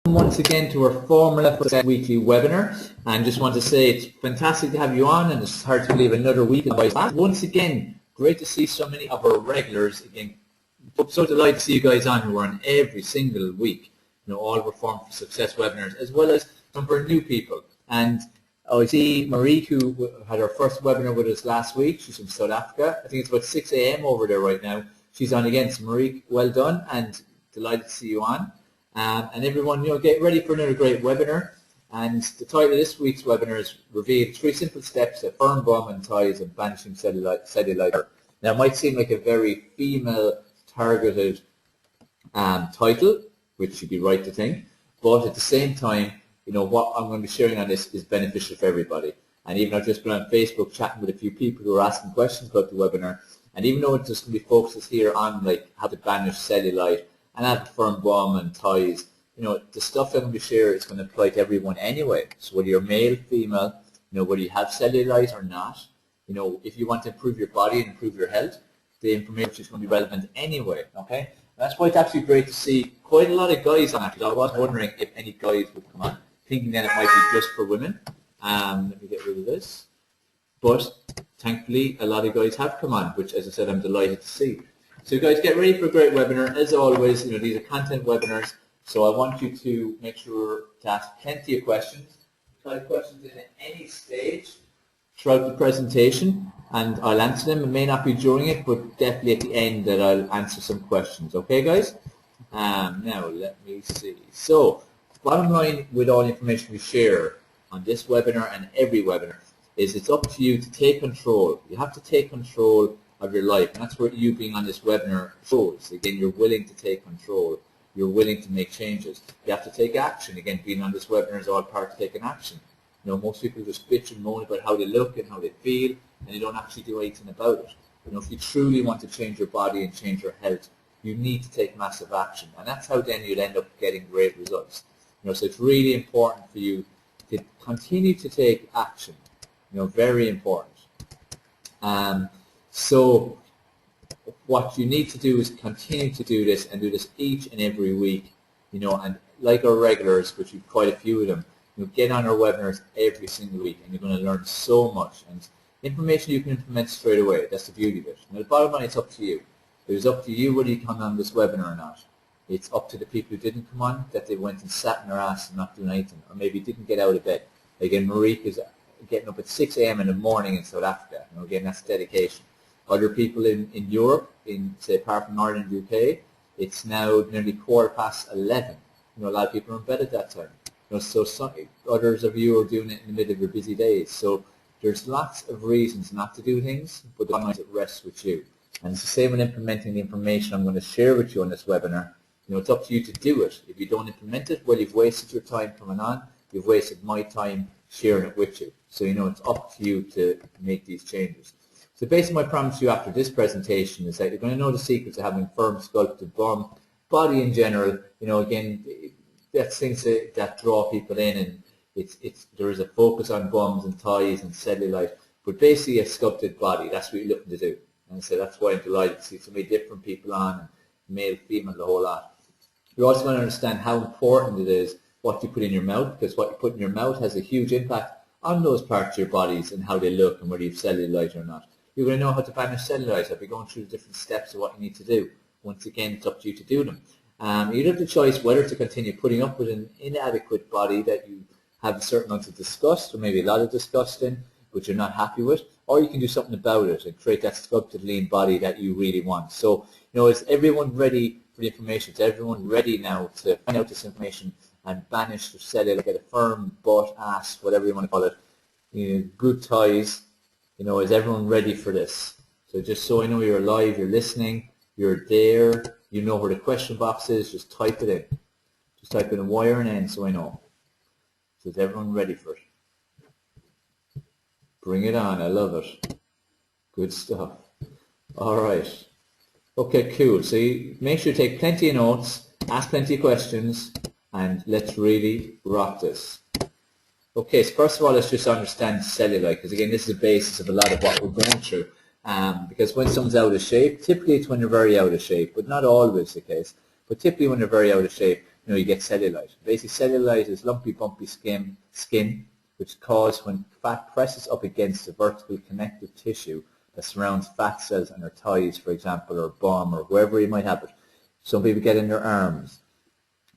once again to our Formula for Success weekly webinar, and just want to say it's fantastic to have you on, and it's hard to believe another week in class. Once again, great to see so many of our regulars again. So delighted to see you guys on who are on every single week. All of our Formula for Success webinars, as well as some of our new people. And I see Marie, who had her first webinar with us last week. She's from South Africa. I think it's about 6 a.m. over there right now. She's on again. So Marie, well done, and delighted to see you on. And everyone, get ready for another great webinar. And the title of this week's webinar is Reveal 3 Simple Steps to Firm Bum and Ties and Banishing Cellulite. Now, it might seem like a very female-targeted title, which you'd be right to think, but at the same time, what I'm going to be sharing on this is beneficial for everybody. And even I've just been on Facebook chatting with a few people who are asking questions about the webinar, and even though it's just going to be focused here on like how to banish cellulite and have a firm bum and ties, the stuff I'm going to share is going to apply to everyone anyway. So whether you're male, female, whether you have cellulite or not, if you want to improve your body and improve your health, the information is going to be relevant anyway, okay? That's why it's actually great to see quite a lot of guys on actually. I was wondering if any guys would come on, thinking that it might be just for women. Let me get rid of this. But thankfully, a lot of guys have come on, which, as I said, I'm delighted to see. So guys, get ready for a great webinar. As always, these are content webinars, so I want you to make sure to ask plenty of questions. Try questions in at any stage throughout the presentation, and I'll answer them. It may not be during it, but definitely at the end that I'll answer some questions. Okay, guys? Now, let me see. So, bottom line with all the information we share on this webinar and every webinar is it's up to you to take control. You have to take control of your life, and that's what you being on this webinar shows. Again, you're willing to take control. You're willing to make changes. You have to take action. Again, being on this webinar is all part of taking action. Most people just bitch and moan about how they look and how they feel, and they don't actually do anything about it. If you truly want to change your body and change your health, you need to take massive action, and that's how then you'll end up getting great results. So it's really important for you to continue to take action. Very important. So what you need to do is continue to do this and do this each and every week. And like our regulars, which we've quite a few of them, get on our webinars every single week, and you're going to learn so much. And information you can implement straight away. That's the beauty of it. Now, the bottom line, it's up to you. It was up to you whether you come on this webinar or not. It's up to the people who didn't come on, that they went and sat in their ass and not doing anything, or maybe didn't get out of bed. Again, Marique is getting up at 6 a.m. in the morning in South Africa. Again, that's dedication. Other people in Europe, say apart from Ireland and UK, it's now nearly 11:15. A lot of people are in bed at that time. So some, others of you are doing it in the middle of your busy days. So there's lots of reasons not to do things, but the bottom line is it rests with you. And it's the same with implementing the information I'm going to share with you on this webinar. It's up to you to do it. If you don't implement it, well, you've wasted your time coming on. You've wasted my time sharing it with you. So, it's up to you to make these changes. So basically my promise to you after this presentation is that you're going to know the secrets of having firm, sculpted bum, body in general. Again, that's things that draw people in, and there is a focus on bums and thighs and cellulite, but basically a sculpted body. That's what you're looking to do. And so that's why I'm delighted to see so many different people on, male, female, the whole lot. You're also going to understand how important it is what you put in your mouth, because what you put in your mouth has a huge impact on those parts of your bodies and how they look and whether you have cellulite or not. You're going to know how to banish cellulite. I'll be going through the different steps of what you need to do. Once again, it's up to you to do them. You have the choice whether to continue putting up with an inadequate body that you have a certain amount of disgust, or maybe a lot of disgust in, which you're not happy with, or you can do something about it and create that sculpted, lean body that you really want. So, is everyone ready for the information? Is everyone ready now to find out this information and banish the cellulite, get a firm butt, ass, whatever you want to call it, good ties? Is everyone ready for this? So just so I know you're alive, you're listening, you're there, you know where the question box is, just type it in. Just type in a wire and N so I know. So is everyone ready for it? Bring it on, I love it. Good stuff. All right. Okay, cool. So make sure you take plenty of notes, ask plenty of questions, and let's really rock this. Okay, so first of all, let's just understand cellulite, because again, this is the basis of a lot of what we're going through. Because when someone's out of shape, typically it's when they're very out of shape, but not always the case. But typically when they're very out of shape, you get cellulite. Basically, cellulite is lumpy, bumpy skin which is caused when fat presses up against the vertical connective tissue that surrounds fat cells in their thighs, for example, or bum, or wherever you might have it. Some people get in their arms.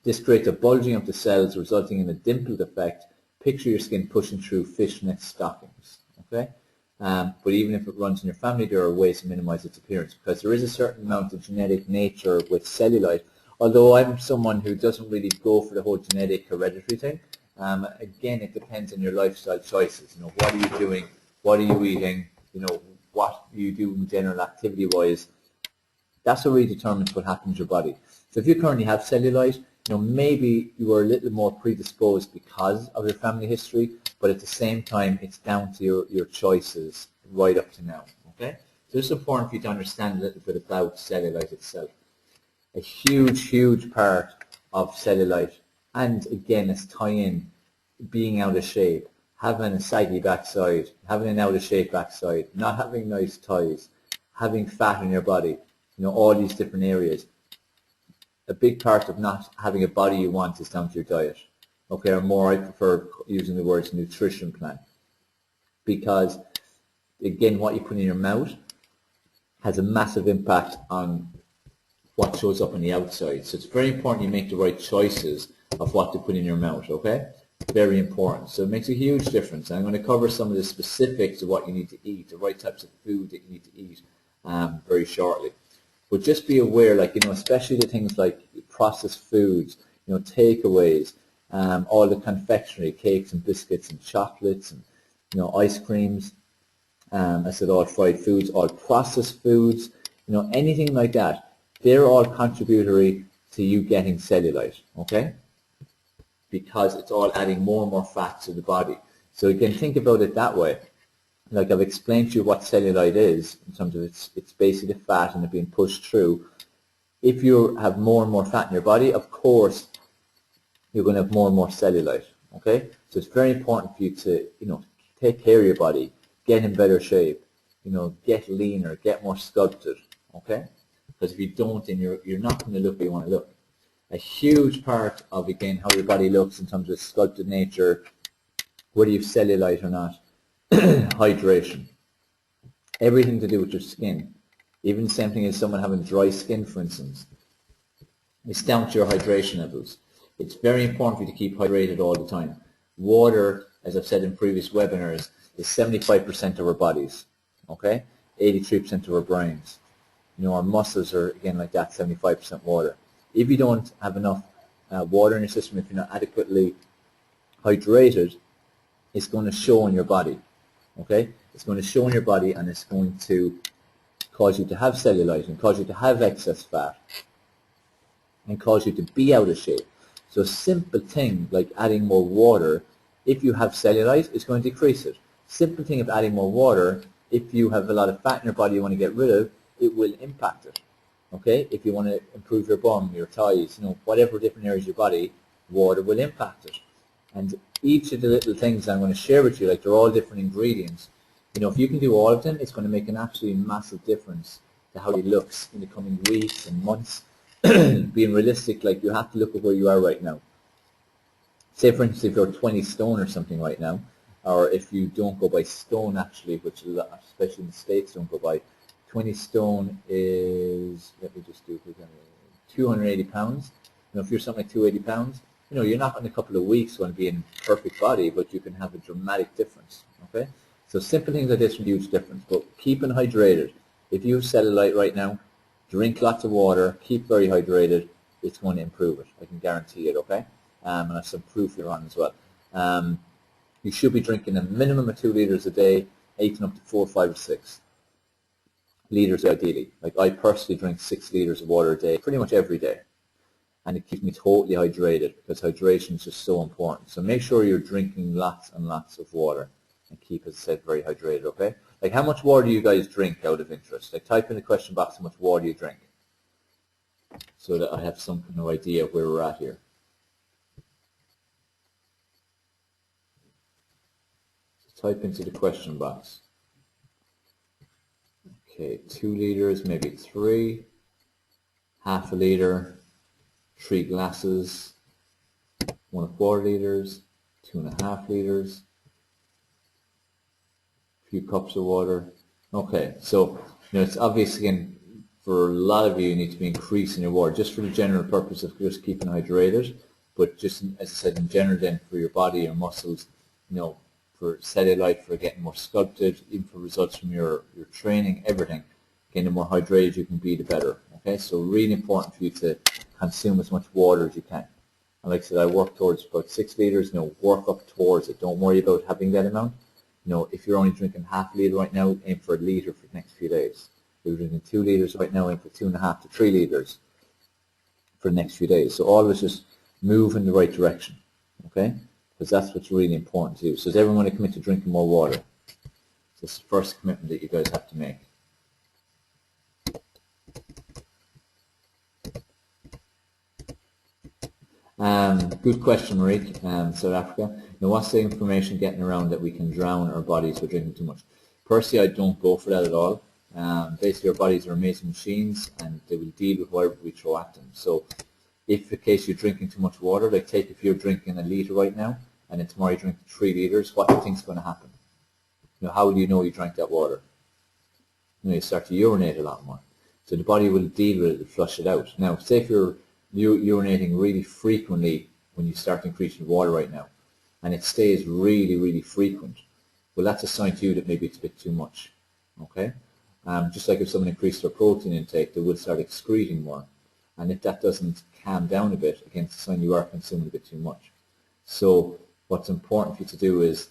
This creates a bulging of the cells, resulting in a dimpled effect. Picture your skin pushing through fishnet stockings. Okay, but even if it runs in your family, there are ways to minimize its appearance, because there is a certain amount of genetic nature with cellulite. Although I'm someone who doesn't really go for the whole genetic hereditary thing. Again, it depends on your lifestyle choices. What are you doing? What are you eating? What you do in general activity-wise. That's what really determines what happens to your body. So if you currently have cellulite, maybe you are a little more predisposed because of your family history, but at the same time, it's down to your choices right up to now. Okay? So it's important for you to understand a little bit about cellulite itself. A huge, huge part of cellulite, and again, let's tie in being out of shape, having a saggy backside, having an out of shape backside, not having nice thighs, having fat in your body, all these different areas. A big part of not having a body you want is down to your diet. Okay, or more, I prefer using the words nutrition plan, because again, what you put in your mouth has a massive impact on what shows up on the outside. So it's very important you make the right choices of what to put in your mouth, okay? Very important. So it makes a huge difference. And I'm going to cover some of the specifics of what you need to eat, the right types of food that you need to eat very shortly. But just be aware, especially the things like processed foods, takeaways, all the confectionery, cakes and biscuits and chocolates and, ice creams, I said all fried foods, all processed foods, anything like that. They're all contributory to you getting cellulite, okay? Because it's all adding more and more fat to the body. So you can think about it that way. Like I've explained to you what cellulite is, in terms of it's basically the fat and it being pushed through. If you have more and more fat in your body, of course, you're going to have more and more cellulite, okay? So it's very important for you to, take care of your body, get in better shape, get leaner, get more sculpted, okay? Because if you don't, then you're not going to look where you want to look. A huge part of, again, how your body looks in terms of sculpted nature, whether you have cellulite or not, hydration. Everything to do with your skin. Even the same thing as someone having dry skin, for instance. It's down to your hydration levels. It's very important for you to keep hydrated all the time. Water, as I've said in previous webinars, is 75% of our bodies, okay? 83% of our brains. Our muscles are, again, like that, 75% water. If you don't have enough water in your system, if you're not adequately hydrated, it's going to show in your body, okay? It's going to show in your body, and it's going to cause you to have cellulite and cause you to have excess fat and cause you to be out of shape. So a simple thing like adding more water, if you have cellulite, is going to decrease it. Simple thing of adding more water, if you have a lot of fat in your body you want to get rid of, it will impact it. Okay, if you want to improve your bum, your thighs, whatever different areas of your body, water will impact it. And each of the little things I'm going to share with you, they're all different ingredients. If you can do all of them, it's going to make an absolutely massive difference to how it looks in the coming weeks and months. Being realistic, you have to look at where you are right now. Say, for instance, if you're 20 stone or something right now, or if you don't go by stone, actually, which a lot, especially in the States, don't go by. 20 stone is, let me just do it again, 280 pounds. If you're something like 280 pounds, you're not in a couple of weeks going to be in perfect body, but you can have a dramatic difference, okay? So simple things like this make a huge difference, but keeping hydrated. If you have cellulite right now, drink lots of water, keep very hydrated, it's going to improve it. I can guarantee it, okay? And I have some proof here on as well. You should be drinking a minimum of 2 liters a day, 8 and up to 4, 5, or 6 liters ideally. I personally drink 6 liters of water a day, pretty much every day. And it keeps me totally hydrated, because hydration is just so important. So make sure you're drinking lots and lots of water and keep, as I said, very hydrated, okay? How much water do you guys drink out of interest? Type in the question box how much water you drink, so that I have some kind of idea of where we're at here. So type into the question box. Okay, 2 liters, maybe 3, half a liter, 3 glasses, 1¼ liters, 2½ liters, a few cups of water. Okay, so it's obvious again for a lot of you, you need to be increasing your water just for the general purpose of just keeping hydrated, but just as I said in general then for your body, your muscles, for cellulite, for getting more sculpted, even for results from your training, everything. Again, the more hydrated you can be, the better. Okay, so really important for you to consume as much water as you can. And like I said, I work towards about 6 liters. Work up towards it. Don't worry about having that amount. If you're only drinking ½ liter right now, aim for 1 liter for the next few days. If you're drinking 2 liters right now, aim for 2½ to 3 liters for the next few days. So always just move in the right direction. Okay, because that's what's really important to do. So does everyone want to commit to drinking more water? So this is the first commitment that you guys have to make. Good question, Marie. South Africa. Now, what's the information getting around that we can drown our bodies for drinking too much? Personally, I don't go for that at all. Basically, our bodies are amazing machines, and they will deal with whatever we throw at them. So, if in case you're drinking too much water, like take if you're drinking 1 liter right now, and then tomorrow you drink 3 liters, what do you think is going to happen? How do you know you drank that water? You start to urinate a lot more. So the body will deal with it and flush it out. Now, say if you're urinating really frequently when you start increasing water right now, and it stays really, really frequent, well, that's a sign to you that maybe it's a bit too much. Okay? Just like if someone increased their protein intake, they will start excreting more. And if that doesn't calm down a bit, again, it's a sign you are consuming a bit too much. So what's important for you to do is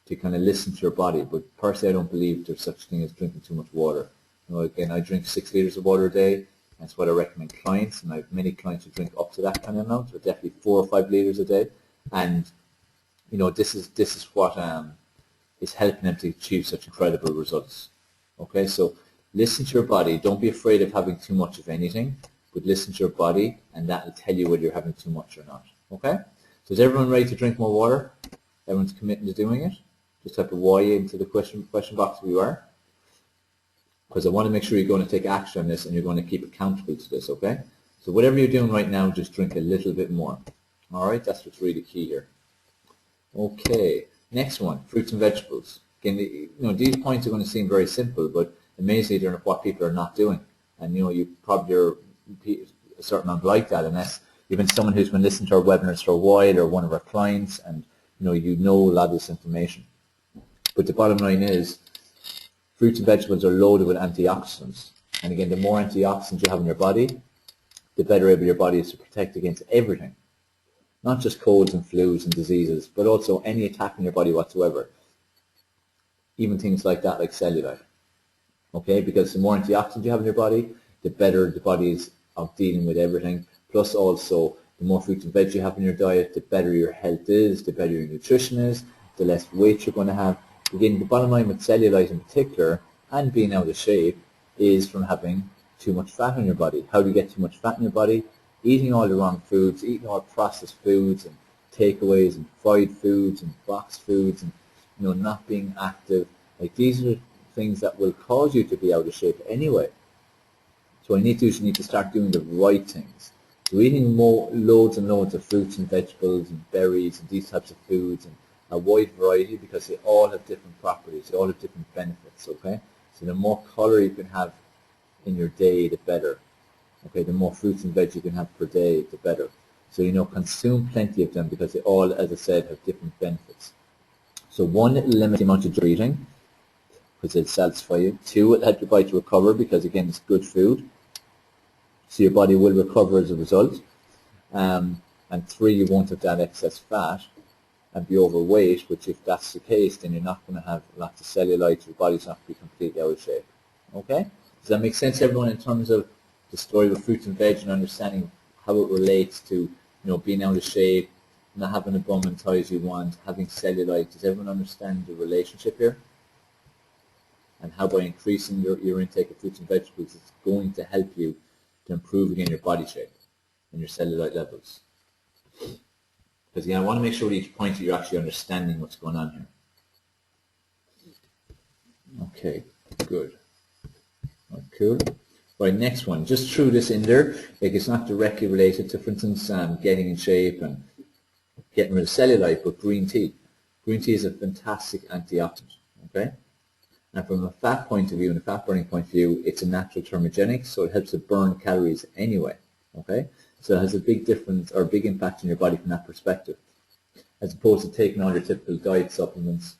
to kind of listen to your body. But personally, I don't believe there's such a thing as drinking too much water. Again, I drink 6 liters of water a day. That's what I recommend clients, and I have many clients who drink up to that kind of amount, or definitely 4 or 5 liters a day. And this is what is helping them to achieve such incredible results. Okay, so listen to your body. Don't be afraid of having too much of anything, but listen to your body, and that will tell you whether you're having too much or not. Okay, so is everyone ready to drink more water? Everyone's committing to doing it? Just type a Y into the question box if you are, because I want to make sure you're going to take action on this and you're going to keep accountable to this. Okay, so whatever you're doing right now, just drink a little bit more. All right, that's what's really key here. Okay, next one, fruits and vegetables. Again, these points are going to seem very simple, but amazingly they're what people are not doing. And you probably are a certain amount like that, unless you've been someone who's been listening to our webinars for a while, or one of our clients, and you know a lot of this information. But the bottom line is, fruits and vegetables are loaded with antioxidants. And again, the more antioxidants you have in your body, the better able your body is to protect against everything. Not just colds and flus and diseases, but also any attack in your body whatsoever. Even things like that, like cellulite. Okay, because the more antioxidants you have in your body, the better the body is of dealing with everything. Plus also, the more fruits and veg you have in your diet, the better your health is, the better your nutrition is, the less weight you're going to have. Again, the bottom line with cellulite in particular, and being out of shape, is from having too much fat in your body. How do you get too much fat in your body? Eating all the wrong foods, eating all processed foods and takeaways and fried foods and boxed foods, and not being active. Like, these are things that will cause you to be out of shape anyway. So what you need to do is you need to start doing the right things. So eating loads and loads of fruits and vegetables and berries and these types of foods, and a wide variety, because they all have different properties, they all have different benefits. Okay, so the more color you can have in your day, the better. Okay, the more fruits and veg you can have per day, the better. So consume plenty of them, because they all, as I said, have different benefits. So one, it'll limit the amount of eating, because it'll satisfy you. Two, it'll help your body to recover, because again, it's good food, so your body will recover as a result. And three, you won't have that excess fat and be overweight, which if that's the case, then you're not going to have lots of cellulite, your body's not going to be completely out of shape. Okay? Does that make sense, everyone, in terms of the story with fruits and veg and understanding how it relates to being out of shape, not having the bum and thighs you want, having cellulite? Does everyone understand the relationship here? And how by increasing your intake of fruits and vegetables, it's going to help you to improve again your body shape and your cellulite levels. Because again, I want to make sure at each point that you're actually understanding what's going on here. Okay, good. Right, cool. Right, next one. Just threw this in there. Like, it's not directly related to, for instance, getting in shape and getting rid of cellulite, but green tea. Green tea is a fantastic antioxidant, okay? And from a fat point of view and a fat burning point of view, it's a natural thermogenic, so it helps to burn calories anyway, okay? So it has a big difference or a big impact on your body from that perspective, as opposed to taking all your typical diet supplements.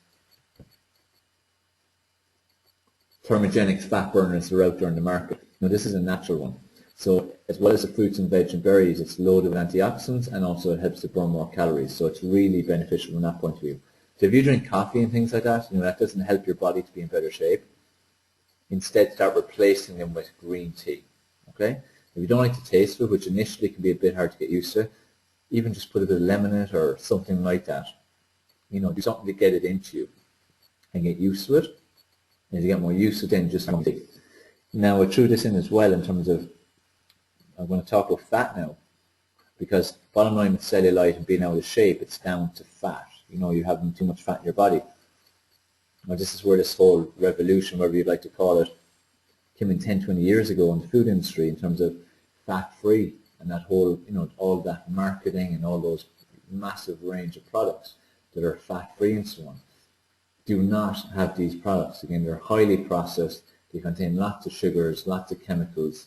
Thermogenic fat burners are out there in the market. Now this is a natural one. So as well as the fruits and veg and berries, it's loaded with antioxidants, and also it helps to burn more calories. So it's really beneficial from that point of view. So if you drink coffee and things like that, that doesn't help your body to be in better shape. Instead, start replacing them with green tea. Okay? If you don't like the taste of it, which initially can be a bit hard to get used to, even just put a bit of lemon in it or something like that. Do something to get it into you and get used to it. And you get more used to it, then just tea. Now, I threw this in as well in terms of, I'm going to talk about fat now, because bottom line with cellulite and being out of shape, it's down to fat. You're having too much fat in your body. Now, this is where this whole revolution, whatever you'd like to call it, came in 10, 20 years ago in the food industry in terms of fat-free and that whole, all that marketing and all those massive range of products that are fat-free and so on. Do not have these products. Again, they're highly processed. They contain lots of sugars, lots of chemicals.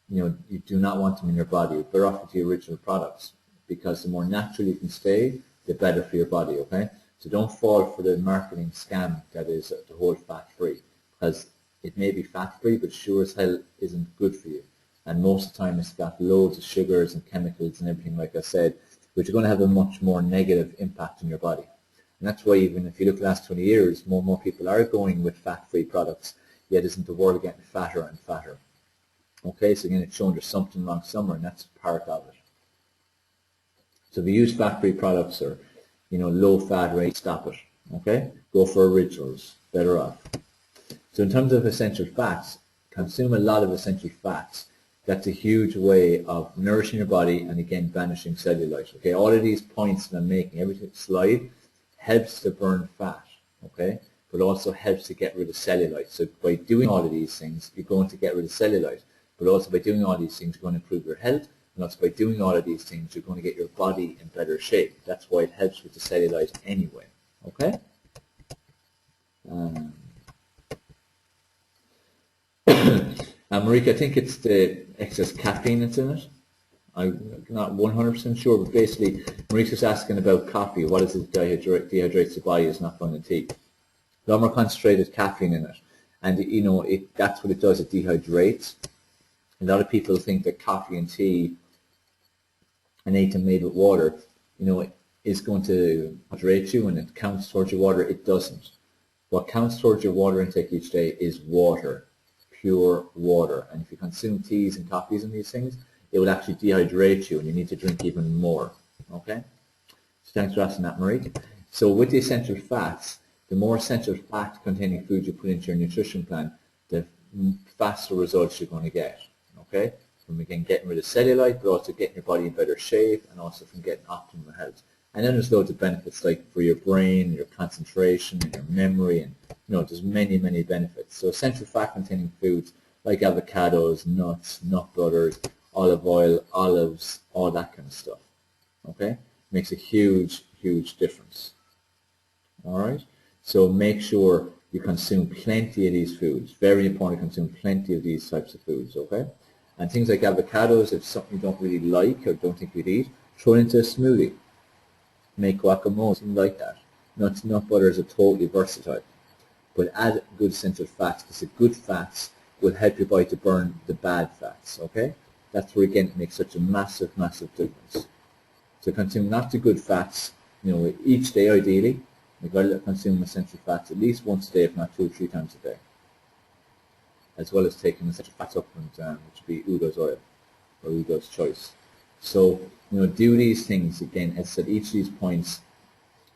You do not want them in your body. You're better off with the original products, because the more natural you can stay, the better for your body, okay? So don't fall for the marketing scam that is the whole fat-free, because it may be fat-free, but sure as hell isn't good for you. And most of the time it's got loads of sugars and chemicals and everything, like I said, which are going to have a much more negative impact on your body. And that's why even if you look at the last 20 years, more and more people are going with fat-free products, yet isn't the world getting fatter and fatter? Okay, so again, it's showing there's something wrong somewhere, and that's part of it. So if you use fat-free products or, low fat rate, stop it. Okay, go for originals, better off. So in terms of essential fats, consume a lot of essential fats. That's a huge way of nourishing your body and again banishing cellulite. Okay, all of these points that I'm making, every slide helps to burn fat. Okay, but also helps to get rid of cellulite. So by doing all of these things, you're going to get rid of cellulite. But also by doing all these things, you're going to improve your health. And also by doing all of these things, you're going to get your body in better shape. That's why it helps with the cellulite anyway. Okay? Marika, I think it's the excess caffeine that's in it. I'm not 100% sure, but basically, Marika's asking about coffee. What is it that dehydrates the body is not found in tea? A lot more concentrated caffeine in it. And, that's what it does. It dehydrates. A lot of people think that coffee and tea and anything made with water, is going to hydrate you and it counts towards your water. It doesn't. What counts towards your water intake each day is water, pure water. And if you consume teas and coffees and these things, it will actually dehydrate you and you need to drink even more. Okay? So thanks for asking that, Marie. So with the essential fats, the more essential fat containing food you put into your nutrition plan, the faster results you're going to get. Okay, from again getting rid of cellulite, but also getting your body in better shape, and also from getting optimal health. And then there's loads of benefits, like for your brain, your concentration, and your memory, and there's many, many benefits. So essential fat-containing foods like avocados, nuts, nut butters, olive oil, olives, all that kind of stuff. Okay, makes a huge, huge difference. All right, so make sure you consume plenty of these foods. Very important to consume plenty of these types of foods. Okay. And things like avocados, if it's something you don't really like or don't think you'd eat, throw it into a smoothie. Make guacamole, something like that. Nuts, nut butters are totally versatile. But add good essential fats, because the good fats will help your body to burn the bad fats, okay? That's where, again, it makes such a massive, massive difference. So consume lots of good fats, each day ideally. You've got to consume essential fats at least once a day, if not 2 or 3 times a day, as well as taking essential fat supplement, which would be Udo's oil or Udo's choice. So, do these things again. As I said, each of these points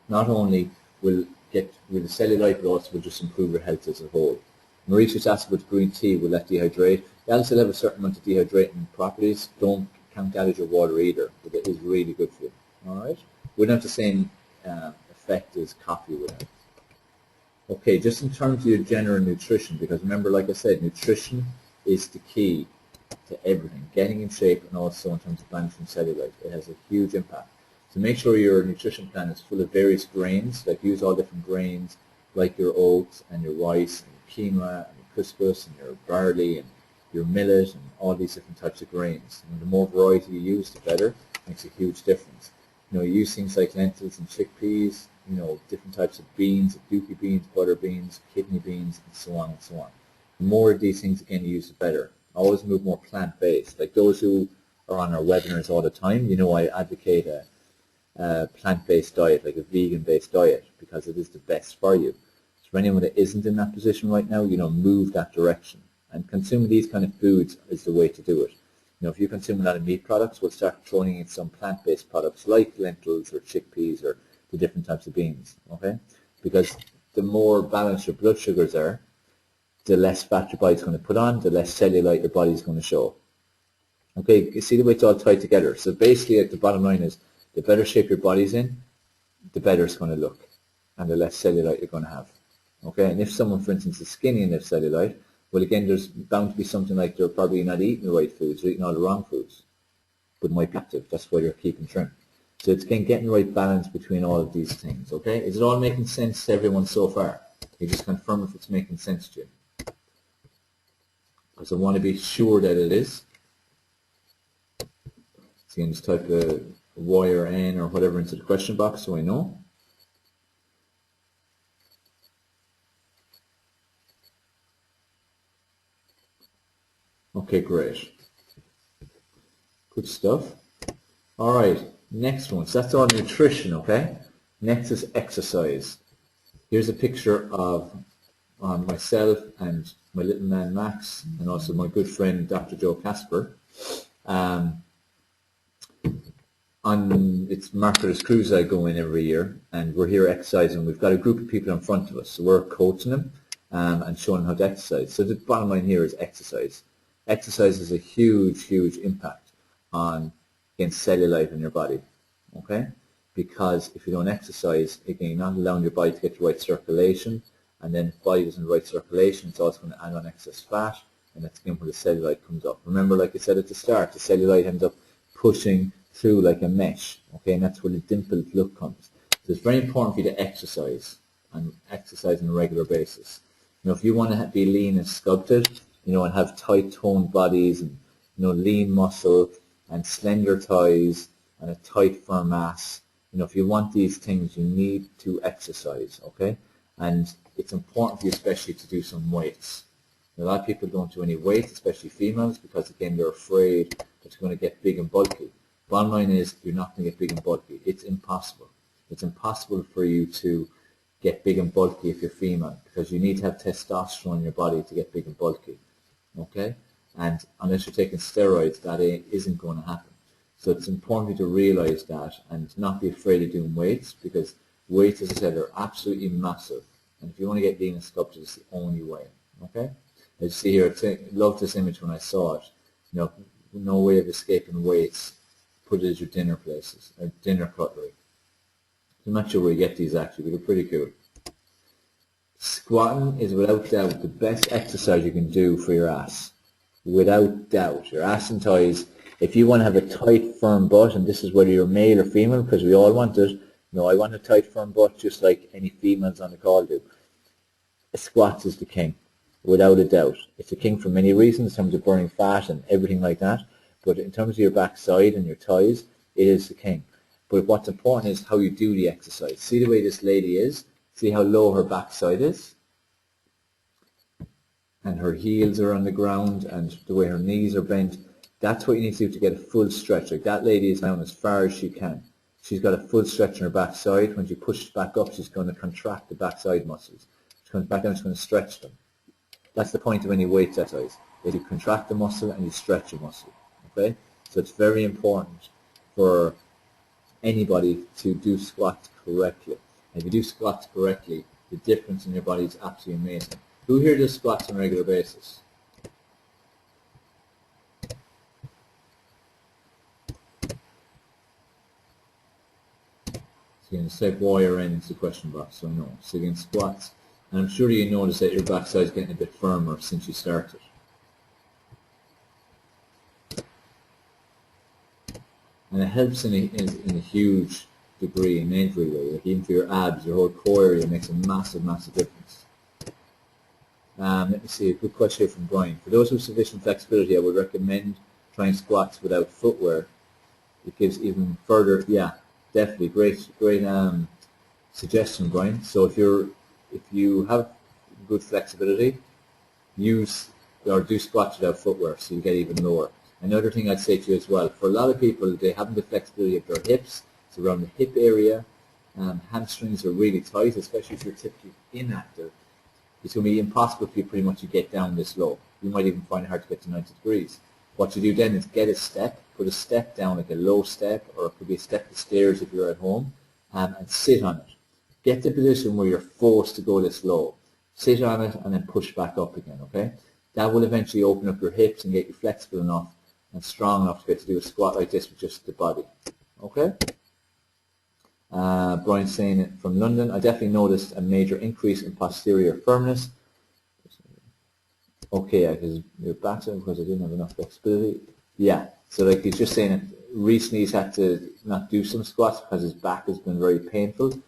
not only will get rid of cellulite, but also will just improve your health as a whole. Maurice just asked about green tea, will that dehydrate? That'll still have a certain amount of dehydrating properties. Don't count that as your water either, but it is really good for you. All right? Wouldn't have the same effect as coffee would have. Okay, just in terms of your general nutrition, because remember, like I said, nutrition is the key to everything, getting in shape, and also in terms of banishing cellulite. It has a huge impact. So So make sure your nutrition plan is full of various grains, like use all different grains, like your oats and your rice and your quinoa and your couscous and your barley and your millet and all these different types of grains. And the more variety you use, the better. It makes a huge difference. You know, you use things like lentils and chickpeas, you know, different types of beans, dookie beans, butter beans, kidney beans, and so on and so on. The more of these things again you use, the better. Always move more plant-based. Like those who are on our webinars all the time, you know, I advocate a plant-based diet, like a vegan-based diet, because it is the best for you. So for anyone that isn't in that position right now, you know, move that direction. And consuming these kind of foods is the way to do it. You know, if you consume a lot of meat products, we'll start throwing in some plant-based products like lentils or chickpeas or the different types of beans, okay? Because the more balanced your blood sugars are, the less fat your body's going to put on, the less cellulite your body's going to show. Okay, you see the way it's all tied together. So basically, the bottom line is, the better shape your body's in, the better it's going to look, and the less cellulite you're going to have. Okay, and if someone, for instance, is skinny and they have cellulite, well, again, there's bound to be something like they're probably not eating the right foods, they're eating all the wrong foods, but might be active. That's why they're keeping trim. So it's again getting the right balance between all of these things. Okay, is it all making sense to everyone so far? You just confirm if it's making sense to you, because I want to be sure that it is. So you can just type a Y or N or whatever into the question box so I know. Okay, great. Good stuff. All right, next one. So that's all nutrition, okay? Next is exercise. Here's a picture of myself and my little man Max, and also my good friend Dr. Joe Casper. It's Marketers Cruise I go in every year, and we're here exercising. We've got a group of people in front of us, so we're coaching them and showing them how to exercise. So the bottom line here is exercise. Exercise has a huge, huge impact on against cellulite in your body, okay? Because if you don't exercise, again, you're not allowing your body to get the right circulation, and then if the body doesn't have the right circulation, it's also going to add on excess fat, and that's again where the cellulite comes up. Remember, like I said at the start, the cellulite ends up pushing through like a mesh, okay, and that's where the dimpled look comes. So it's very important for you to exercise, and exercise on a regular basis. You know, if you want to be lean and sculpted, you know, and have tight toned bodies, and you know, lean muscle and slender thighs and a tight firm ass, you know, if you want these things, you need to exercise, okay? And it's important for you especially to do some weights. A lot of people don't do any weights, especially females, because again, they're afraid that they're going to get big and bulky. Bottom line is, you're not going to get big and bulky. It's impossible. It's impossible for you to get big and bulky if you're female, because you need to have testosterone in your body to get big and bulky, okay? And unless you're taking steroids, that isn't going to happen. So it's important for you to realize that and not be afraid of doing weights, because weights, as I said, are absolutely massive. And if you want to get lean and sculpted, it's the only way, okay? As you see here, I love this image when I saw it. You know, no way of escaping weights. Put it as your dinner places, or dinner cutlery. I'm not sure where you get these actually, but they're pretty cool. Squatting is without doubt the best exercise you can do for your ass. Without doubt. Your ass and thighs. If you want to have a tight, firm butt, and this is whether you're male or female, because we all want it. No, I want a tight, firm butt just like any females on the call do. Squats is the king, without a doubt. It's the king for many reasons, in terms of burning fat and everything like that. But in terms of your backside and your thighs, it is the king. But what's important is how you do the exercise. See the way this lady is? See how low her backside is? And her heels are on the ground, and the way her knees are bent. That's what you need to do to get a full stretch. Like that lady is down as far as she can. She's got a full stretch in her backside. When she pushes back up, she's going to contract the backside muscles. She comes back down, she's going to stretch them. That's the point of any weight exercise. Is you contract the muscle and you stretch the muscle. Okay? So it's very important for anybody to do squats correctly. And if you do squats correctly, the difference in your body is absolutely amazing. Who here does squats on a regular basis? So you can type Y or N into the question box so I know. So again, squats. And I'm sure you notice that your backside is getting a bit firmer since you started. and it helps in a huge degree in every way. Like even for your abs, your whole core area makes a massive, massive difference. Let me see, a good question here from Brian. For those with sufficient flexibility, I would recommend trying squats without footwear. It gives even further, yeah, definitely, great suggestion, Brian. So if you have good flexibility, use or do squats without footwear, so you get even lower. Another thing I'd say to you as well, for a lot of people, they haven't the flexibility of their hips, so around the hip area, hamstrings are really tight, especially if you're typically inactive. It's going to be impossible for you pretty much to get down this low. You might even find it hard to get to 90 degrees. What you do then is get a step, put a step down, like a low step, or it could be a step of the stairs if you're at home, and sit on it. Get the position where you're forced to go this low. Sit on it and then push back up again, okay? That will eventually open up your hips and get you flexible enough and strong enough to get to do a squat like this with just the body, okay? Brian's saying it from London. I definitely noticed a major increase in posterior firmness. Okay, because you're batter because I didn't have enough flexibility. Yeah, so like he's just saying that recently he's had to not do some squats because his back has been very painful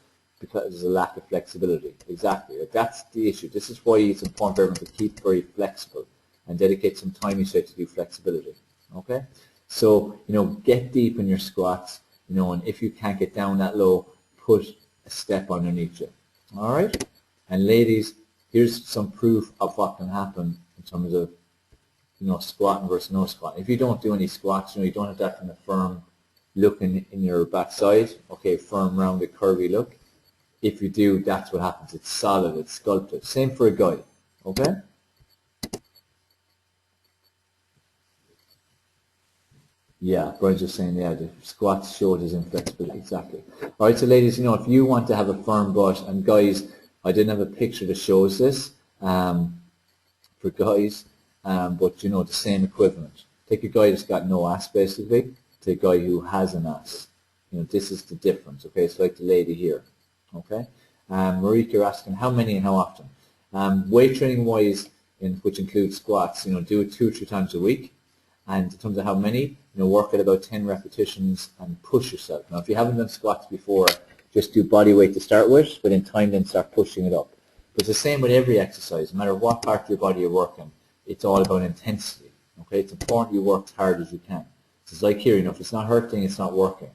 because there's a lack of flexibility. Exactly, like that's the issue. This is why it's important for everyone to keep very flexible and dedicate some time each day to do flexibility. Okay, so get deep in your squats. And if you can't get down that low, put a step underneath you. All right? And ladies, here's some proof of what can happen in terms of, squatting versus no squatting. If you don't do any squats, you don't have that kind of firm look in your backside, okay, firm, rounded, curvy look. If you do, that's what happens. It's solid, it's sculpted. Same for a guy, okay? Yeah, Brian's just saying, yeah, the squats showed his inflexibility, exactly. All right, so ladies, if you want to have a firm butt, and guys, I didn't have a picture that shows this for guys, but the same equivalent. Take a guy that's got no ass, basically, to a guy who has an ass. This is the difference, okay? It's like the lady here, okay? Marika, you're asking how many and how often? Weight training wise, which includes squats, do it 2 or 3 times a week. And in terms of how many, work at about 10 repetitions and push yourself. Now, if you haven't done squats before, just do body weight to start with, but in time then start pushing it up. But it's the same with every exercise. No matter what part of your body you're working, it's all about intensity. Okay, it's important you work as hard as you can. It's like here, if it's not hurting, it's not working.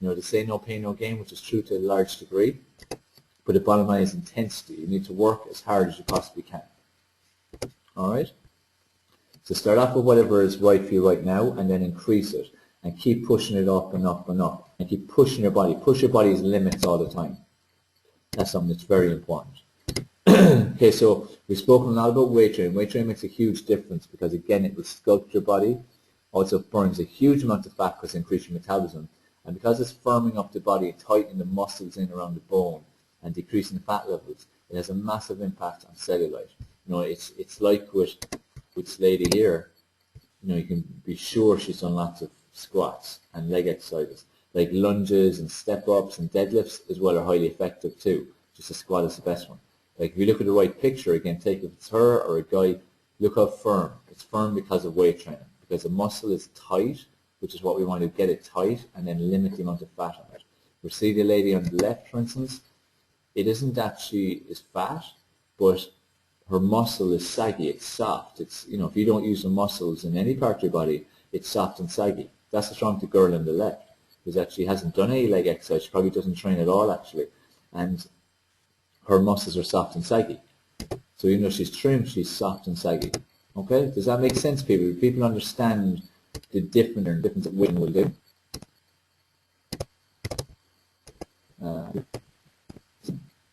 They say no pain, no gain, which is true to a large degree. But the bottom line is intensity. You need to work as hard as you possibly can. All right? So start off with whatever is right for you right now and then increase it and keep pushing it up and up and up and keep pushing your body. Push your body's limits all the time. That's something that's very important. Okay, so we've spoken a lot about weight training. Weight training makes a huge difference because again it will sculpt your body. Also burns a huge amount of fat because it increases your metabolism. And because it's firming up the body and tightening the muscles in around the bone and decreasing the fat levels, it has a massive impact on cellulite. It's like with this lady here, you can be sure she's done lots of squats and leg exercises, like lunges and step-ups and deadlifts as well are highly effective too. Just a squat is the best one. Like if you look at the right picture, again, take if it's her or a guy, look how firm. It's firm because of weight training, because the muscle is tight, which is what we want to get it tight and then limit the amount of fat on it. We see the lady on the left, for instance, it isn't that she is fat, but her muscle is saggy, it's soft. It's, if you don't use the muscles in any part of your body, it's soft and saggy. That's what's wrong with the girl on the left, is that she hasn't done any leg exercise. She probably doesn't train at all, actually. And her muscles are soft and saggy. So even though she's trim, she's soft and saggy. Okay? Does that make sense, people? Do people understand the difference that women will do?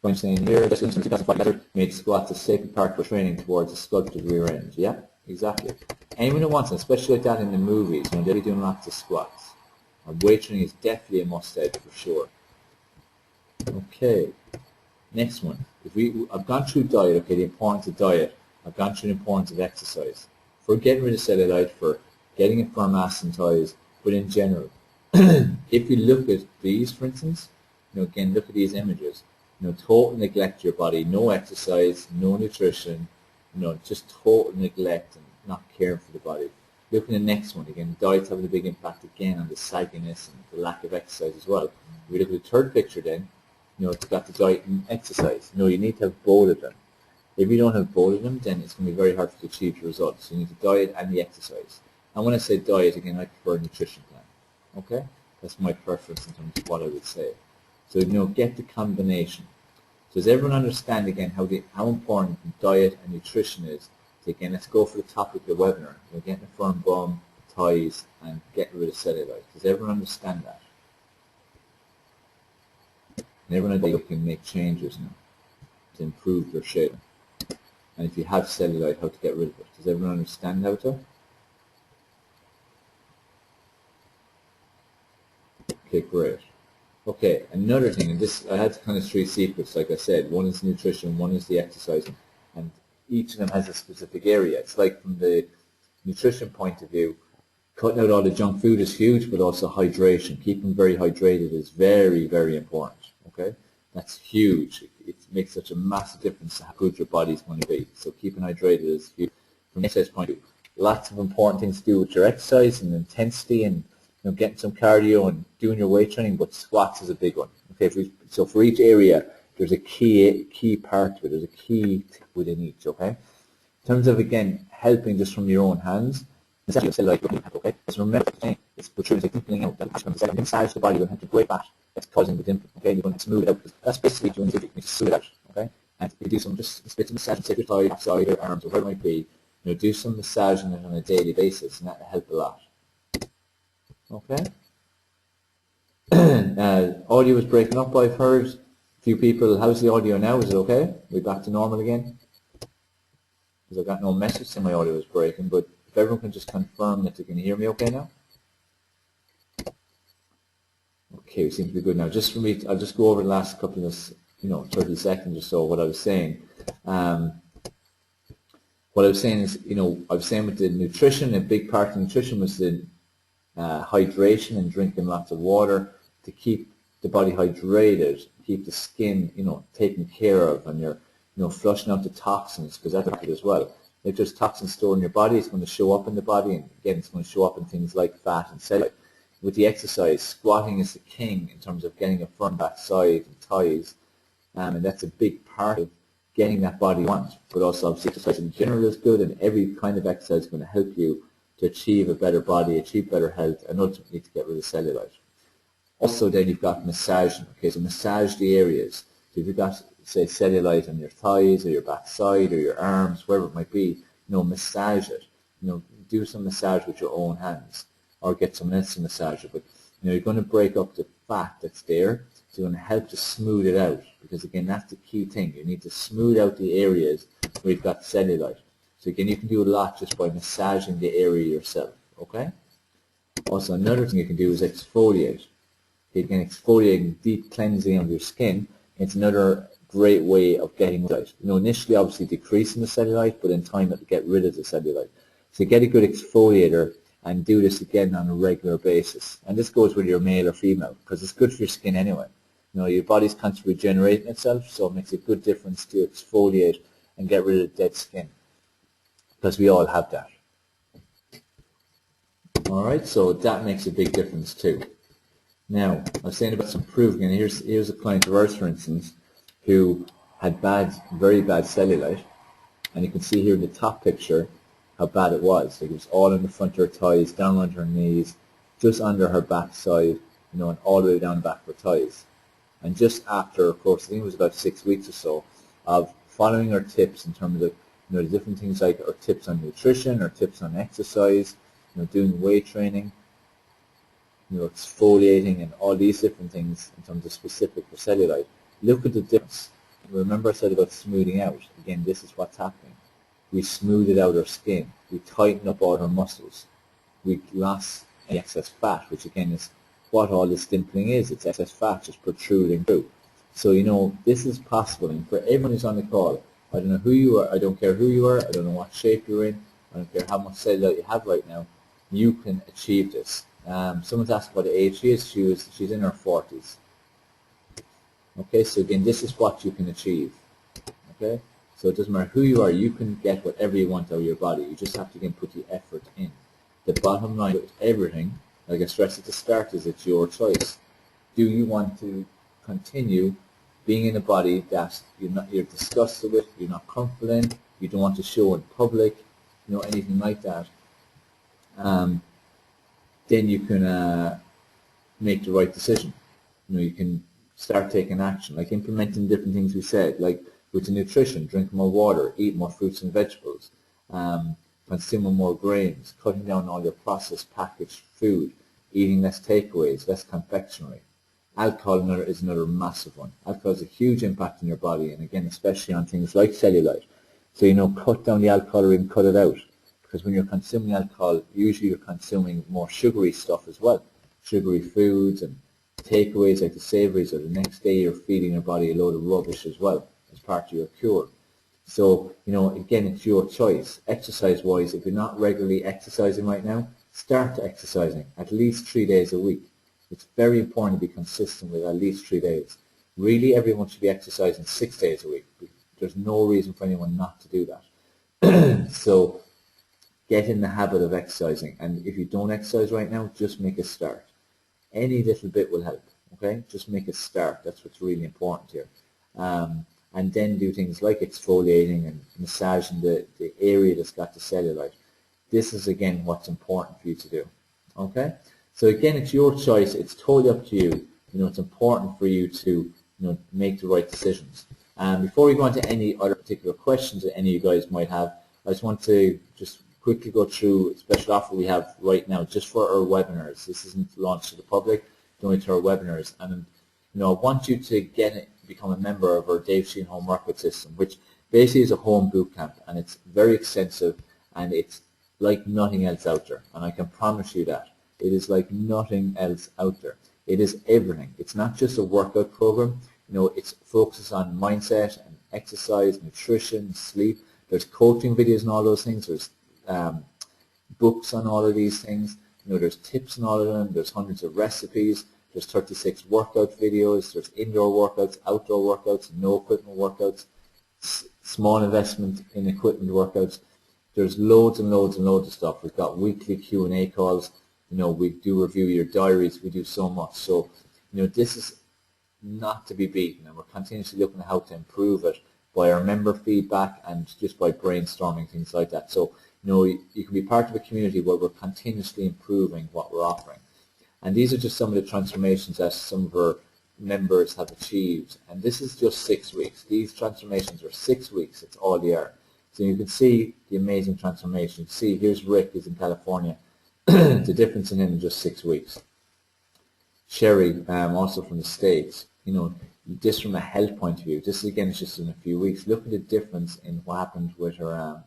I'm saying here, this is 2005 letter made squats a sacred part for training towards a sculpted rear end. Yeah, exactly. Anyone who wants it, especially like that in the movies, they'll be doing lots of squats. And weight training is definitely a must-have for sure. Okay, next one. I've gone through diet, okay, the importance of diet. I've gone through the importance of exercise. For getting rid of cellulite, for getting a firm ass and thighs, but in general, if you look at these, for instance, again, look at these images. Total neglect your body, no exercise, no nutrition, just total neglect and not caring for the body. Look at the next one. Again, diet's having a big impact again on the sagginess and the lack of exercise as well. If we look at the third picture then, it's got the diet and exercise. You need to have both of them. If you don't have both of them, then it's going to be very hard to achieve your results. So you need the diet and the exercise. And when I say diet, again, I prefer a nutrition plan. Okay? That's my preference in terms of what I would say. So, get the combination. So does everyone understand, again, how important diet and nutrition is? So again, let's go for the topic of the webinar. Getting a firm bum, thighs, and getting rid of cellulite. Does everyone understand that? And everyone knows you can make changes now to improve your shape. And if you have cellulite, how to get rid of it. Does everyone understand how to? Okay, great. Okay, another thing, and this, I had kind of 3 secrets, like I said. One is nutrition, one is the exercising, and each of them has a specific area. It's like from the nutrition point of view, cutting out all the junk food is huge, but also hydration. Keeping very hydrated is very, very important. Okay, that's huge. It makes such a massive difference to how good your body's going to be. So keeping hydrated is huge. From an exercise point of view, lots of important things to do with your exercise and intensity and getting some cardio and doing your weight training, but squats is a big one. Okay, so for each area, there's a key part to it. There's a key within each. Okay, in terms of again helping just from your own hands, okay. So remember, it's protruding, it's dimpling out. That's going to massage the body. You're going to have to break that. That's causing the dimple. Okay, you're going to smooth it out. That's basically doing it. You need to smooth it out. Okay, and you do some just a bit of massage, take your thigh, side, or arms, or whatever it might be. Do some massaging on a daily basis, and that will help a lot. Okay. Audio is breaking up. I've heard a few people. How's the audio now? Is it okay? Are we back to normal again? Because I got no message saying my audio is breaking, but if everyone can just confirm that they can hear me okay now. Okay, we seem to be good now. Just for me, I'll just go over the last couple of 30 seconds or so what I was saying. What I was saying is, I was saying with the nutrition, a big part of nutrition was the hydration and drinking lots of water to keep the body hydrated, keep the skin, taken care of, and you're, flushing out the toxins, because that's it as well. If there's toxins stored in your body, it's going to show up in the body, and again, it's going to show up in things like fat and cellulite. With the exercise, squatting is the king in terms of getting a firm backside and thighs, and that's a big part of getting that body you want. But also, obviously, exercise in general is good, and every kind of exercise is going to help you to achieve a better body, achieve better health, and ultimately to get rid of cellulite. Also, then you've got massaging. Okay, so massage the areas. So if you've got, say, cellulite on your thighs or your backside or your arms, wherever it might be, massage it. Do some massage with your own hands, or get someone else to massage it. But you're going to break up the fat that's there, so you're going to help to smooth it out. Because again, that's the key thing. You need to smooth out the areas where you've got cellulite. So again, you can do a lot just by massaging the area yourself. Okay. Also, another thing you can do is exfoliate. Again, exfoliating, deep cleansing of your skin. It's another great way of getting rid of it. Initially, obviously, decreasing the cellulite, but in time, it'll get rid of the cellulite. So get a good exfoliator and do this again on a regular basis. And this goes with your male or female, because it's good for your skin anyway. Your body's constantly regenerating itself, so it makes a good difference to exfoliate and get rid of dead skin, because we all have that. Alright, so that makes a big difference too. Now, I was saying about some proving, and here's a client of ours, for instance, who had very bad cellulite, and you can see here in the top picture how bad it was. Like, it was all in the front of her thighs, down around her knees, just under her backside, and all the way down the back of her thighs. And just after, of course, I think it was about 6 weeks or so, of following our tips in terms of the different things like our tips on nutrition, our tips on exercise, doing weight training, exfoliating, and all these different things in terms of specific for cellulite. Look at the difference. Remember I said about smoothing out. Again, this is what's happening. We smoothed out our skin. We tightened up all our muscles. We lost the excess fat, which again is what all this dimpling is. It's excess fat just protruding through. So, this is possible. And for everyone who's on the call, I don't know who you are. I don't care who you are. I don't know what shape you're in. I don't care how much cellulite you have right now. You can achieve this. Someone's asked what age she is. She's in her 40s. Okay, so again, this is what you can achieve. Okay, so it doesn't matter who you are. You can get whatever you want out of your body. You just have to, again, put the effort in. the bottom line with everything, like I stressed at the start, is it's your choice. Do you want to continue being in a body that you're disgusted with, you're not comfortable in, you don't want to show in public, anything like that? Then you can make the right decision. You can start taking action, like implementing different things we said, like with the nutrition, drink more water, eat more fruits and vegetables, consuming more grains, cutting down all your processed packaged food, eating less takeaways, less confectionery. Alcohol is another massive one. Alcohol has a huge impact on your body, and again, especially on things like cellulite. So, cut down the alcohol or even cut it out. Because when you're consuming alcohol, usually you're consuming more sugary stuff as well. Sugary foods and takeaways like the savories, or the next day you're feeding your body a load of rubbish as well as part of your cure. So, again, it's your choice. Exercise-wise, if you're not regularly exercising right now, start exercising at least 3 days a week. It's very important to be consistent with at least 3 days. Really, everyone should be exercising 6 days a week. There's no reason for anyone not to do that. So get in the habit of exercising. And if you don't exercise right now, just make a start. Any little bit will help, okay? Just make a start. That's what's really important here. And then do things like exfoliating and massaging the area that's got the cellulite. This is, again, what's important for you to do, okay? So again, it's your choice. It's totally up to you. It's important for you to make the right decisions. And before we go on to any other particular questions that any of you guys might have, I just want to just quickly go through a special offer we have right now just for our webinars. This isn't launched to the public, only to our webinars. And I want you to become a member of our Dave Sheehan Home Workout System, which basically is a home boot camp, and it's very extensive, and it's like nothing else out there. And I can promise you that. It is like nothing else out there. It is everything. It's not just a workout program. It focuses on mindset and exercise, nutrition, sleep. There's coaching videos and all those things. There's books on all of these things. There's tips on all of them. There's hundreds of recipes. There's 36 workout videos. There's indoor workouts, outdoor workouts, no equipment workouts, small investment in equipment workouts. There's loads and loads and loads of stuff. We've got weekly Q&A calls. We do review your diaries. We do so much. So, this is not to be beaten, and we're continuously looking at how to improve it by our member feedback and just by brainstorming, things like that. So, you can be part of a community where we're continuously improving what we're offering. And these are just some of the transformations that some of our members have achieved. And this is just 6 weeks. These transformations are 6 weeks. It's all the air. So you can see the amazing transformation. See, here's Rick, he's in California. The difference in him in just 6 weeks. Sherry, also from the States, just from a health point of view, this again is just in a few weeks. Look at the difference in what happened with her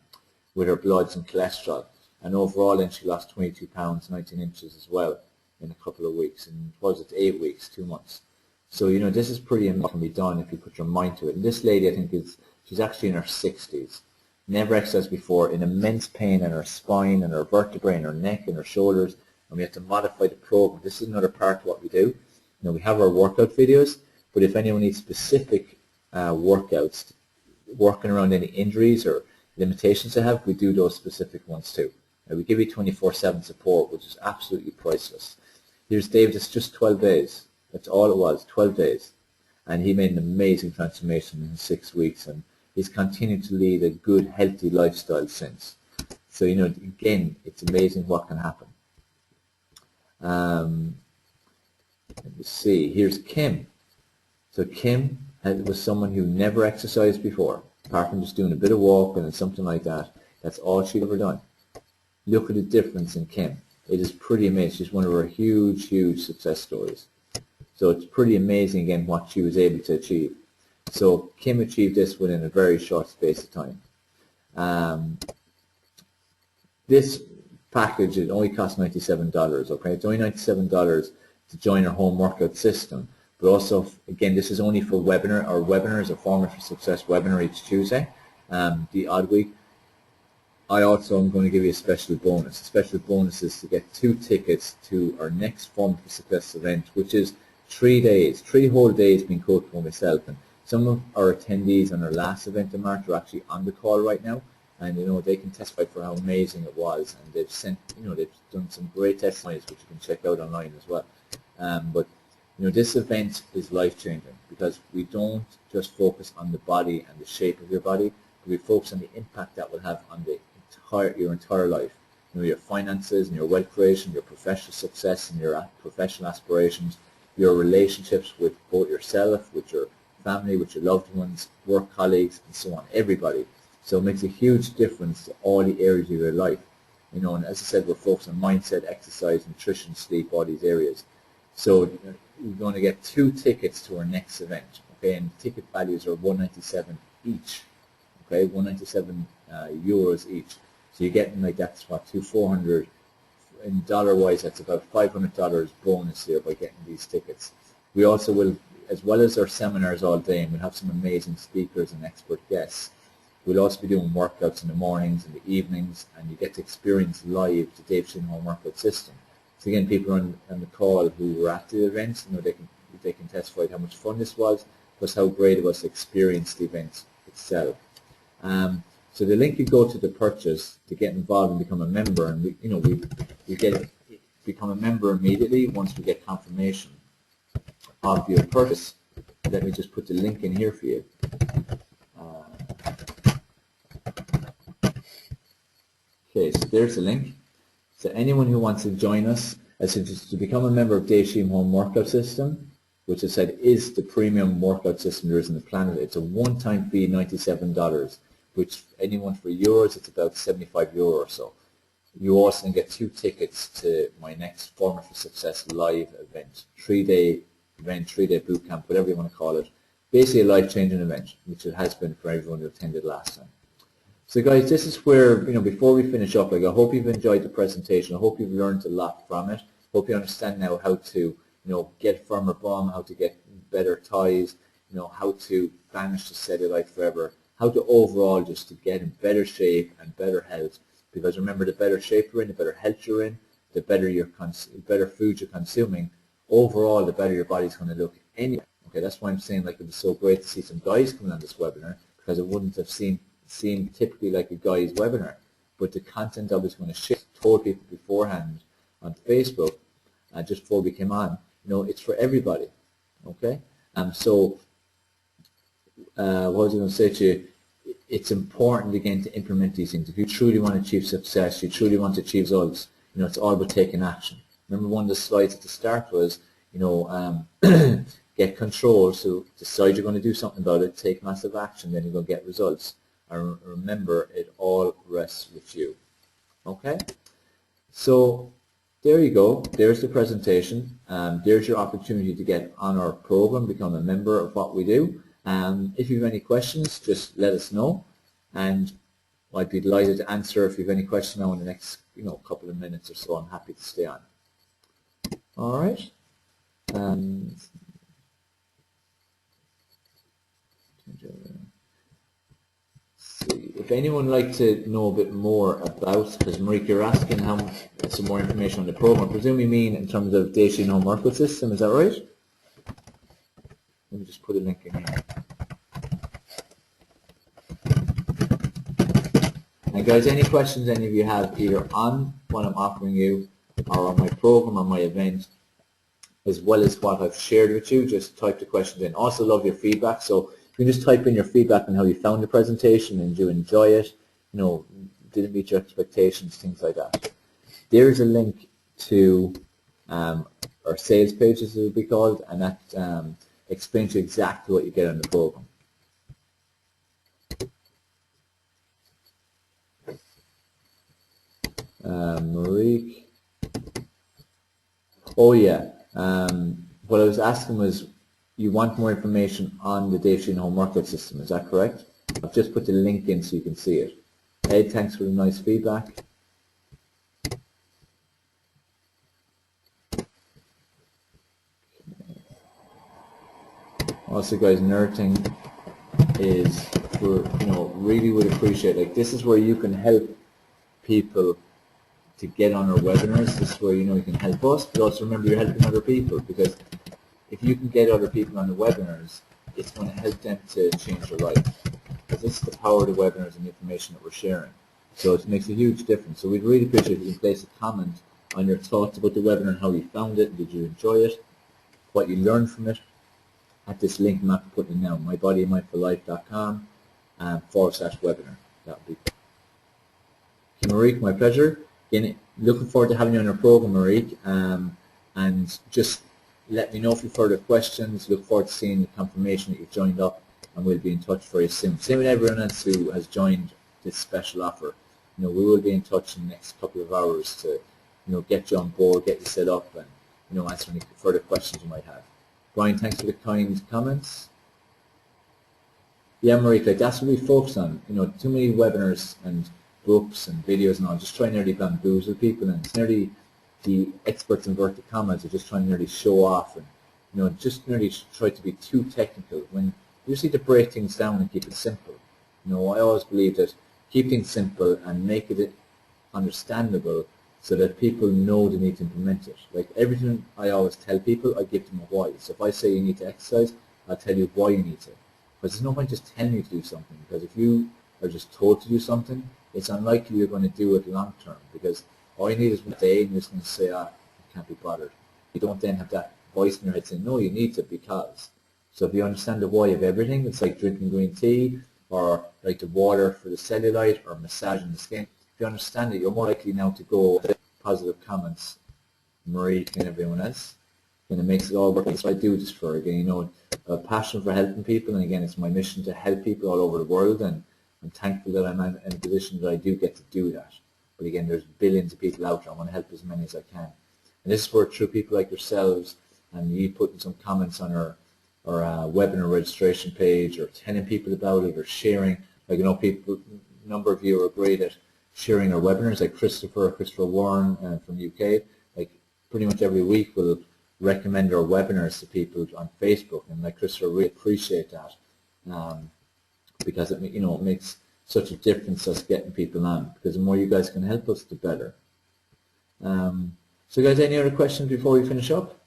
bloods and cholesterol. And overall, then she lost 22 pounds, 19 inches as well in a couple of weeks. And what was it, 8 weeks, 2 months. So, this is pretty amazing, can be done if you put your mind to it. And this lady, I think, she's actually in her 60s. Never exercised before, in immense pain in her spine and her vertebrae and her neck and her shoulders, and we have to modify the program. This is another part of what we do. We have our workout videos, but if anyone needs specific workouts, working around any injuries or limitations they have, we do those specific ones too. We give you 24/7 support, which is absolutely priceless. Here's David, it's just 12 days. That's all it was, 12 days. And he made an amazing transformation in 6 weeks, and he's continued to lead a good, healthy lifestyle since. So, again, it's amazing what can happen. Let me see. Here's Kim. So Kim was someone who never exercised before, apart from just doing a bit of walking and something like that. That's all she'd ever done. Look at the difference in Kim. It is pretty amazing. She's one of our huge, huge success stories. So it's pretty amazing, again, what she was able to achieve. So Kim achieved this within a very short space of time. This package, it only costs $97, okay? It's only $97 to join our home workout system. But also, again, this is only for webinar. Our webinar is a Formula for Success webinar each Tuesday, the odd week. I also am going to give you a special bonus. A special bonus is to get 2 tickets to our next Formula for Success event, which is 3 days, 3 whole days being coached by myself. And some of our attendees on our last event in March are actually on the call right now. and you know they can testify for how amazing it was, and they've sent, you know, they've done some great testimonies which you can check out online as well. But you know, this event is life-changing because we don't just focus on the body and the shape of your body, but we focus on the impact that will have on the your entire life. You know, your finances and your wealth creation, your professional success and your professional aspirations, your relationships with both yourself, with your family, with your loved ones, work colleagues, and so on, everybody. So it makes a huge difference to all the areas of your life. You know, and as I said, we're focused on mindset, exercise, nutrition, sleep, all these areas. So we're going to get 2 tickets to our next event, okay, and ticket values are $197 each, okay, €197 each. So you're getting, like, that's what, $400 in dollar-wise, that's about $500 bonus here by getting these tickets. We also will, as well as our seminars all day, and we'll have some amazing speakers and expert guests, we'll also be doing workouts in the mornings and the evenings, and you get to experience live the Dave Sheehan Home Workout System. So again, people on the call who were at the event, you know, they can testify how much fun this was, plus how great it was to experience the event itself. So the link you go to the purchase to get involved and become a member, and we get become a member immediately once we get confirmation of your purchase. Let me just put the link in here for you. Okay, so there's the link. So anyone who wants to join us, as to become a member of Dave Sheehan Home Workout System, which I said is the premium workout system there is on the planet. It's a one-time fee, $97, which anyone for euros, it's about €75 or so. You also can get 2 tickets to my next Formula for Success live event, 3-day event, 3-day boot camp, whatever you want to call it. Basically a life-changing event, which it has been for everyone who attended last time. So guys, this is where, you know, before we finish up, like, I hope you've enjoyed the presentation. I hope you've learned a lot from it. Hope you understand now how to, you know, get a firmer bum, how to get better thighs, you know, how to banish the cellulite forever, how to overall just to get in better shape and better health. Because remember, the better shape you're in, the better health you're in, the better better food you're consuming, overall the better your body's going to look anyway. Okay, that's why I'm saying, like, it was so great to see some guys coming on this webinar, because it wouldn't have seemed typically like a guy's webinar, but the content I was going to share, told people beforehand on Facebook, just before we came on, you know, it's for everybody. Okay, so what was I going to say to you? It's important again to implement these things. If you truly want to achieve success, you truly want to achieve results, you know, it's all about taking action. Remember, one of the slides at the start was, you know, get control. So decide you're going to do something about it, take massive action, then you're going to get results. And remember, it all rests with you. Okay? So there you go. There's the presentation. There's your opportunity to get on our program, become a member of what we do. If you have any questions, just let us know, and I'd be delighted to answer if you have any questions now in the next, you know, couple of minutes or so. I'm happy to stay on. All right. If anyone would like to know a bit more about, because Marika, you're asking some more information on the program, I presume you mean in terms of Dave Sheehan Home Workout System, is that right? Let me just put a link in here. And guys, any questions any of you have either on what I'm offering you or on my program or my event, as well as what I've shared with you, just type the questions in. Also love your feedback, so you can just type in your feedback on how you found the presentation, and do you enjoy it, you know, did it meet your expectations, things like that. There's a link to our sales page, as it will be called, and that explains to you exactly what you get on the program. Marique. Oh yeah, what I was asking was, you want more information on the Dave Sheehan Home Workout System, is that correct? I've just put the link in so you can see it. Ed, thanks for the nice feedback. Also guys, another thing is, really would appreciate, like, this is where you can help people to get on our webinars. This is where, you can help us, but also remember you're helping other people, because if you can get other people on the webinars, it's going to help them to change their life. because this is the power of the webinars and the information that we're sharing. So it makes a huge difference. So we'd really appreciate if you can place a comment on your thoughts about the webinar and how you found it, did you enjoy it, what you learned from it, at this link I'm after putting it now, mybodyandmindfullife.com /webinar. That would be Marique, my pleasure. Again, looking forward to having you on our program, Marique, and just let me know if you have further questions. Look forward to seeing the confirmation that you've joined up, and we'll be in touch very soon. Same with everyone else who has joined this special offer. We will be in touch in the next couple of hours to get you on board, get you set up, and answer any further questions you might have. Brian, thanks for the kind comments. Yeah, Marika, that's what we focus on. Too many webinars and books and videos and all, just trying to nearly bamboozle people, and it's nearly the experts in inverted commas are just trying to nearly show off and just nearly try to be too technical when you just need to break things down and keep it simple. I always believe that keep things simple and make it understandable so that people know they need to implement it. Like everything I always tell people, I give them a why. So if I say you need to exercise, I'll tell you why you need to. Because there's no point just telling you to do something, because if you are just told to do something, it's unlikely you're going to do it long term, because all you need is one day and you're just going to say, I can't be bothered. You don't then have that voice in your head saying, no, you need to, because. So if you understand the why of everything, it's like drinking green tea, or like the water for the cellulite, or massaging the skin. If you understand it, you're more likely now to go with positive comments, Marie and everyone else, and it makes it all work. So I do this for, again, a passion for helping people, and again, it's my mission to help people all over the world, and I'm thankful that I'm in a position that I do get to do that. But again, there's billions of people out there. I want to help as many as I can. And this is where through people like yourselves, and you putting some comments on our webinar registration page, or telling people about it, or sharing. Like, people, a number of you are great at sharing our webinars, like Christopher Warren from the UK. Like pretty much every week we'll recommend our webinars to people on Facebook, and like Christopher, really appreciate that, because it makes such a difference us getting people on, because the more you guys can help us, the better. So guys, any other questions before we finish up?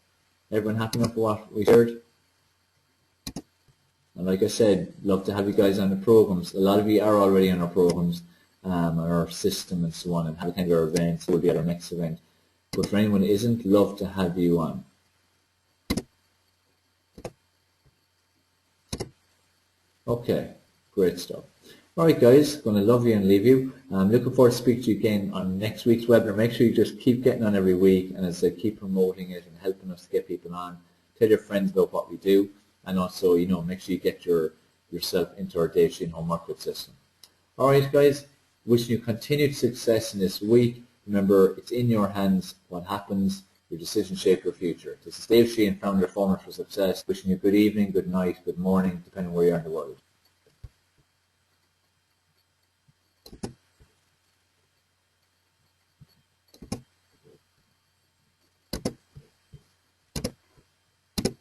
Everyone happy enough with what we shared? And like I said, love to have you guys on the programs. A lot of you are already on our programs, on our system and so on, and have kind of our events. We'll be at our next event. But for anyone who isn't, love to have you on. Okay, great stuff. All right, guys, going to love you and leave you. I'm looking forward to speaking to you again on next week's webinar. Make sure you just keep getting on every week, and as I said, keep promoting it and helping us to get people on. Tell your friends about what we do, and also, make sure you get yourself into our Daily Home Workout system. All right, guys, wishing you continued success in this week. Remember, it's in your hands what happens. Your decisions shape your future. This is Dave Sheehan, founder of Formula for Success. Wishing you good evening, good night, good morning, depending where you are in the world.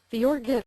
For your gift.